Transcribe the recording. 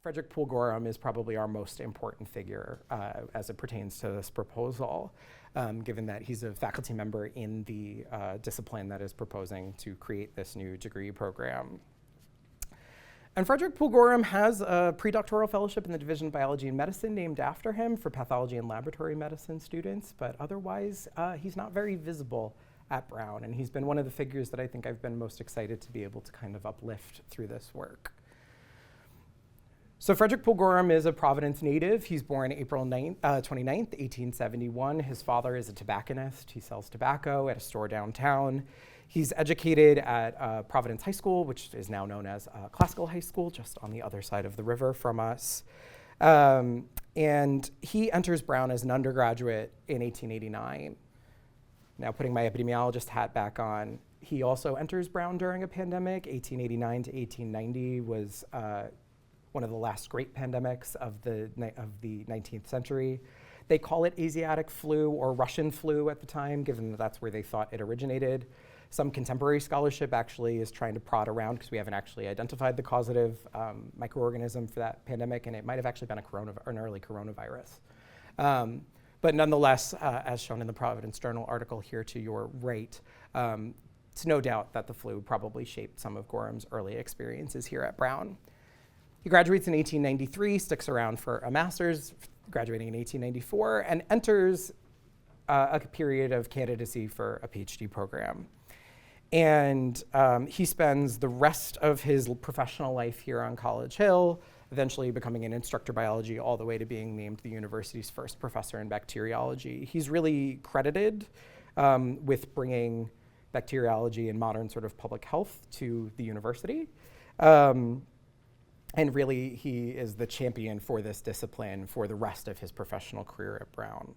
Frederick Poole Gorham is probably our most important figure as it pertains to this proposal, given that he's a faculty member in the discipline that is proposing to create this new degree program. And Frederick Poole Gorham has a pre-doctoral fellowship in the Division of Biology and Medicine named after him for pathology and laboratory medicine students, but otherwise he's not very visible at Brown, and he's been one of the figures that I think I've been most excited to be able to kind of uplift through this work. So Frederick Poole Gorham is a Providence native. He's born April 29th, 1871. His father is a tobacconist. He sells tobacco at a store downtown. He's educated at Providence High School, which is now known as Classical High School, just on the other side of the river from us. And he enters Brown as an undergraduate in 1889. Now, putting my epidemiologist hat back on, he also enters Brown during a pandemic. 1889 to 1890 was one of the last great pandemics of the 19th century. They call it Asiatic flu or Russian flu at the time, given that that's where they thought it originated. Some contemporary scholarship actually is trying to prod around because we haven't actually identified the causative microorganism for that pandemic, and it might have actually been an early coronavirus. But nonetheless, as shown in the Providence Journal article here to your right, it's no doubt that the flu probably shaped some of Gorham's early experiences here at Brown. He graduates in 1893, sticks around for a master's, graduating in 1894, and enters a period of candidacy for a PhD program. And he spends the rest of his professional life here on College Hill, eventually becoming an instructor biology all the way to being named the university's first professor in bacteriology. He's really credited with bringing bacteriology and modern sort of public health to the university. And really, he is the champion for this discipline for the rest of his professional career at Brown.